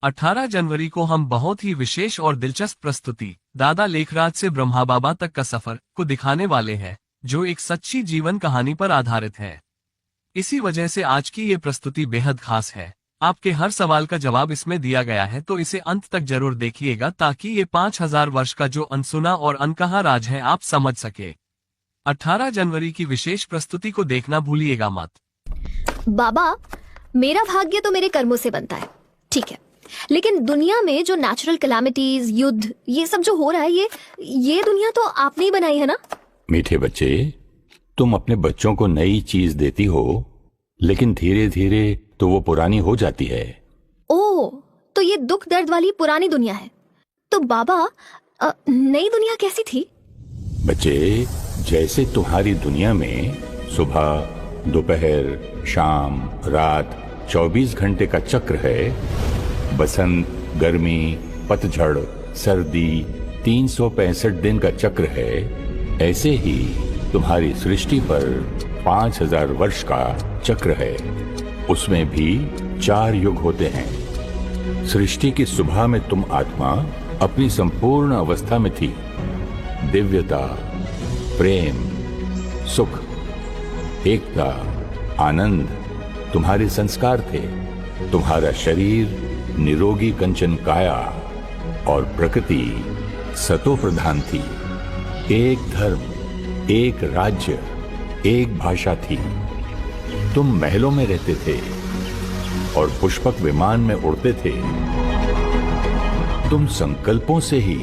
18 जनवरी को हम बहुत ही विशेष और दिलचस्प प्रस्तुति दादा लेखराज से ब्रह्मा बाबा तक का सफर को दिखाने वाले हैं, जो एक सच्ची जीवन कहानी पर आधारित है। इसी वजह से आज की ये प्रस्तुति बेहद खास है। आपके हर सवाल का जवाब इसमें दिया गया है, तो इसे अंत तक जरूर देखिएगा ताकि ये 5000 वर्ष का जो अनसुना और अनकहा राज है आप समझ सके। 18 जनवरी की विशेष प्रस्तुति को देखना भूलिएगा मत। बाबा, मेरा भाग्य तो मेरे कर्मों से बनता है, ठीक है, लेकिन दुनिया में जो नेचुरल कैलामिटीज, युद्ध, ये सब जो हो रहा है, ये दुनिया तो आपने ही बनाई है ना? मीठे बच्चे, तुम अपने बच्चों को नई चीज देती हो, लेकिन धीरे धीरे तो वो पुरानी हो जाती है। ओह, तो ये दुख दर्द वाली पुरानी दुनिया है। तो बाबा, नई दुनिया कैसी थी? बच्चे, जैसे तुम्हारी दुनिया में सुबह, दोपहर, शाम, रात 24 घंटे का चक्र है, बसंत, गर्मी, पतझड़, सर्दी 365 दिन का चक्र है, ऐसे ही तुम्हारी सृष्टि पर 5000 वर्ष का चक्र है। उसमें भी 4 युग होते हैं। सृष्टि की सुबह में तुम आत्मा अपनी संपूर्ण अवस्था में थी। दिव्यता, प्रेम, सुख, एकता, आनंद तुम्हारे संस्कार थे। तुम्हारा शरीर निरोगी कंचन काया और प्रकृति सतो प्रधान थी। एक धर्म, एक राज्य, एक भाषा थी। तुम महलों में रहते थे और पुष्पक विमान में उड़ते थे। तुम संकल्पों से ही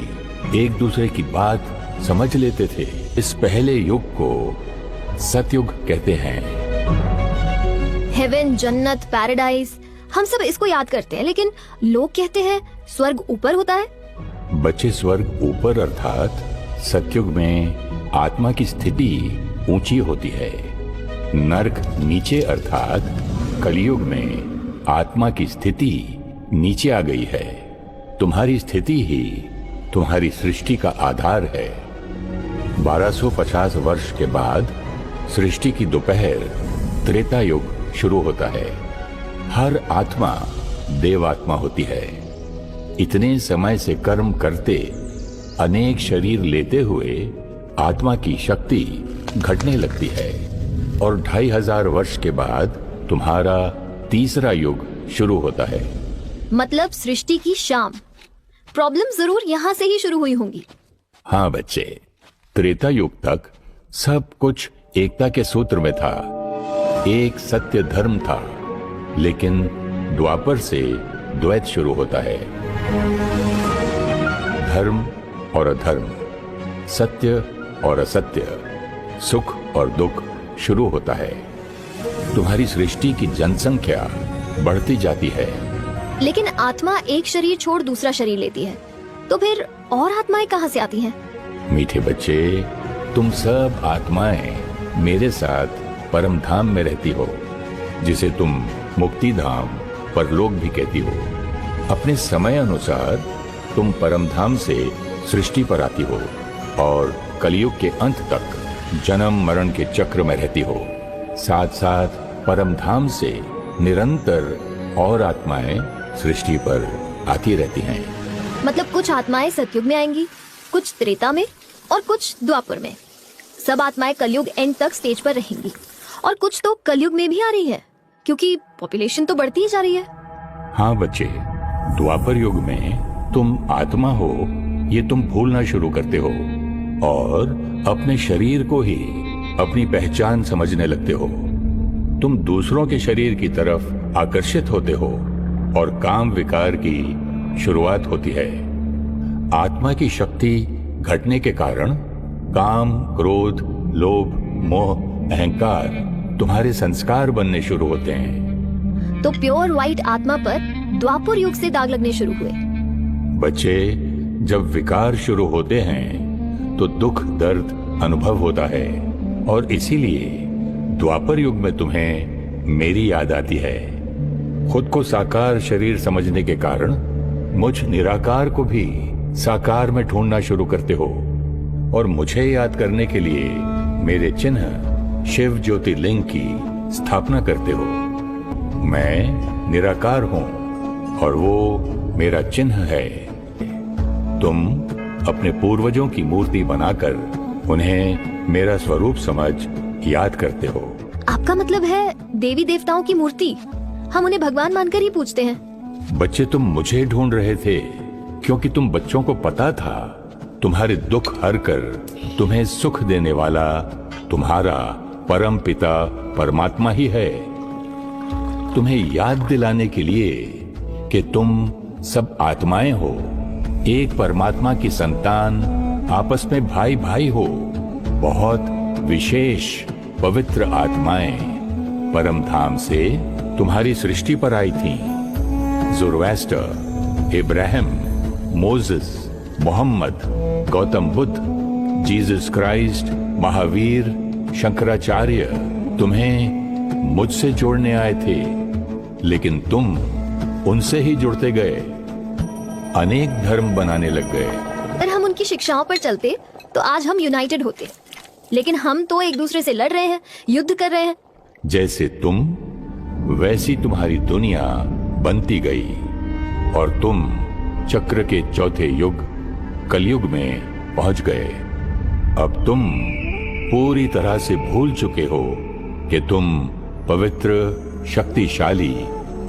एक दूसरे की बात समझ लेते थे। इस पहले युग को सतयुग कहते हैं। हेवन, जन्नत, पैराडाइज, हम सब इसको याद करते हैं, लेकिन लोग कहते हैं स्वर्ग ऊपर होता है। बच्चे, स्वर्ग ऊपर अर्थात सतयुग में आत्मा की स्थिति ऊंची होती है। नरक नीचे अर्थात कलयुग में आत्मा की स्थिति नीचे आ गई है। तुम्हारी स्थिति ही तुम्हारी सृष्टि का आधार है। 1250 वर्ष के बाद सृष्टि की दोपहर त्रेता युग शुरू होता है। हर आत्मा देवात्मा होती है। इतने समय से कर्म करते, अनेक शरीर लेते हुए आत्मा की शक्ति घटने लगती है और 2500 वर्ष के बाद तुम्हारा तीसरा युग शुरू होता है। मतलब सृष्टि की शाम। प्रॉब्लम जरूर यहाँ से ही शुरू हुई होंगी। हाँ बच्चे, त्रेता युग तक सब कुछ एकता के सूत्र में था। एक सत्य धर्म था, लेकिन द्वापर से द्वैत शुरू होता है। धर्म और अधर्म, सत्य और असत्य, सुख और दुख शुरू होता है। तुम्हारी सृष्टि की जनसंख्या बढ़ती जाती है। लेकिन आत्मा एक शरीर छोड़ दूसरा शरीर लेती है, तो फिर और आत्माएं कहाँ से आती हैं? मीठे बच्चे, तुम सब आत्माएं मेरे साथ परम धाम में रहती हो, जिसे तुम मुक्ति धाम, परलोक भी कहती हो। अपने समय अनुसार तुम परम धाम से सृष्टि पर आती हो और कलयुग के अंत तक जन्म मरण के चक्र में रहती हो। साथ साथ परम धाम से निरंतर और आत्माएं सृष्टि पर आती रहती हैं। मतलब कुछ आत्माएं सतयुग में आएंगी, कुछ त्रेता में और कुछ द्वापर में। सब आत्माएं कलयुग एंड तक स्टेज पर रहेंगी, और कुछ तो कलयुग में भी आ रही है, क्योंकि पॉपुलेशन तो बढ़ती ही जा रही है। हाँ बच्चे, द्वापर युग में तुम आत्मा हो ये तुम भूलना शुरू करते हो और अपने शरीर को ही अपनी पहचान समझने लगते हो। तुम दूसरों के शरीर की तरफ आकर्षित होते हो और काम विकार की शुरुआत होती है। आत्मा की शक्ति घटने के कारण काम, क्रोध, लोभ, मोह, अहंकार तुम्हारे संस्कार बनने शुरू होते हैं। तो प्योर व्हाइट आत्मा पर द्वापर युग से दाग लगने शुरू हुए। बच्चे, जब विकार शुरू होते हैं तो दुख दर्द अनुभव होता है, और इसीलिए द्वापर युग में तुम्हें मेरी याद आती है। खुद को साकार शरीर समझने के कारण मुझ निराकार को भी साकार में ढूंढना शुरू करते हो, और मुझे याद करने के लिए मेरे चिन्ह शिव ज्योतिर्लिंग की स्थापना करते हो। मैं निराकार हूं और वो मेरा चिन्ह है। तुम अपने पूर्वजों की मूर्ति बनाकर उन्हें मेरा स्वरूप समझ याद करते हो। आपका मतलब है देवी देवताओं की मूर्ति हम उन्हें भगवान मानकर ही पूजते हैं। बच्चे, तुम मुझे ढूंढ रहे थे क्योंकि तुम बच्चों को पता था तुम्हारे दुख हर कर तुम्हें सुख देने वाला तुम्हारा परम पिता परमात्मा ही है। तुम्हें याद दिलाने के लिए कि तुम सब आत्माएं हो, एक परमात्मा की संतान, आपस में भाई भाई हो, बहुत विशेष पवित्र आत्माएं परम धाम से तुम्हारी सृष्टि पर आई थीं। Zoroaster, Ibrahim, Moses, Mohammed, Gautam Buddha, Jesus Christ, Mahavir, Shankaracharya तुम्हें मुझसे जोड़ने आए थे, लेकिन तुम उनसे ही जुड़ते गए, अनेक धर्म बनाने लग गए। अगर हम उनकी शिक्षाओं पर चलते तो आज हम यूनाइटेड होते, लेकिन हम तो एक दूसरे से लड़ रहे हैं, युद्ध कर रहे हैं। जैसे तुम वैसी तुम्हारी दुनिया बनती गई और तुम चक्र के चौथे युग कलयुग में पहुंच गए। अब तुम पूरी तरह से भूल चुके हो कि तुम पवित्र शक्तिशाली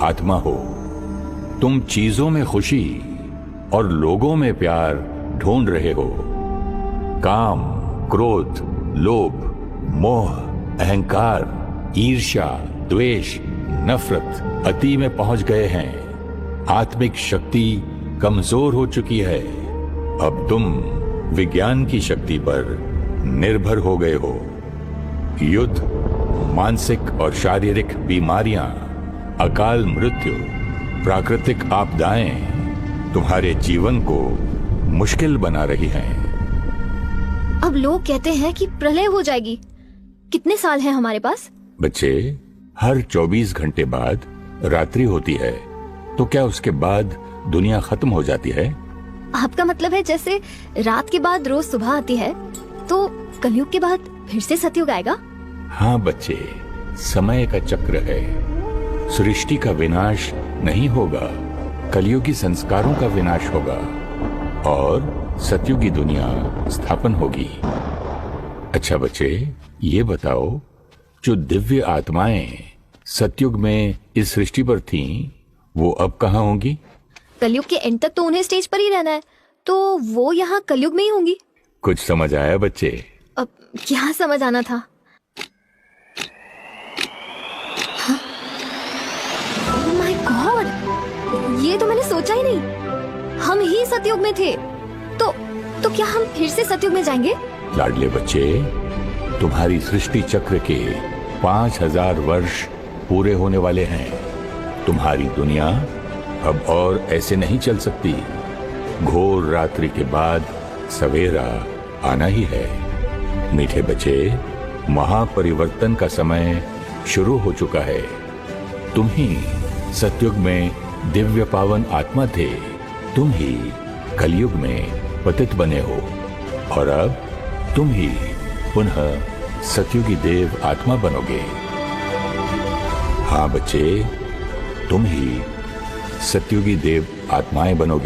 आत्मा हो। तुम चीजों में खुशी और लोगों में प्यार ढूंढ रहे हो। काम, क्रोध, लोभ, मोह, अहंकार, ईर्ष्या, द्वेष, नफरत अति में पहुंच गए हैं। आत्मिक शक्ति कमजोर हो चुकी है। अब तुम विज्ञान की शक्ति पर निर्भर हो गए हो। युद्ध, मानसिक और शारीरिक बीमारियां, अकाल मृत्यु, प्राकृतिक आपदाएं तुम्हारे जीवन को मुश्किल बना रही हैं। अब लोग कहते हैं कि प्रलय हो जाएगी। कितने साल हैं हमारे पास? बच्चे, हर 24 घंटे बाद रात्रि होती है, तो क्या उसके बाद दुनिया खत्म हो जाती है? आपका मतलब है जैसे रात के बाद रोज सुबह आती है, तो कलयुग के बाद फिर से सतयुग आएगा? हाँ बच्चे, समय का चक्र है। सृष्टि का विनाश नहीं होगा, कलयुगी संस्कारों का विनाश होगा और सतयुगी दुनिया स्थापन होगी। अच्छा बच्चे, ये बताओ, जो दिव्य आत्माएं सतयुग में इस सृष्टि पर थीं, वो अब कहाँ होंगी? कलयुग के एंड तक तो उन्हें स्टेज पर ही रहना है, तो वो यहाँ कलयुग में ही होंगी। कुछ समझ आया बच्चे? अब क्या समझ आना था? ओह माय गॉड, ये तो मैंने सोचा ही नहीं। हम ही सतयुग में थे, तो क्या हम फिर से सतयुग में जाएंगे? लाडले बच्चे, तुम्हारी सृष्टि चक्र के 5000 वर्ष पूरे होने वाले हैं। तुम्हारी दुनिया अब और ऐसे नहीं चल सकती। घोर रात्रि के बाद सवेरा आना ही है। मीठे बच्चे, महापरिवर्तन का समय शुरू हो चुका है। तुम ही सतयुग में दिव्य पावन आत्मा थे, तुम ही कलयुग में पतित बने हो और अब तुम ही पुनः सतयुगी देव आत्मा बनोगे। हाँ बच्चे, तुम ही सतयुगी देव आत्माएं बनोगे।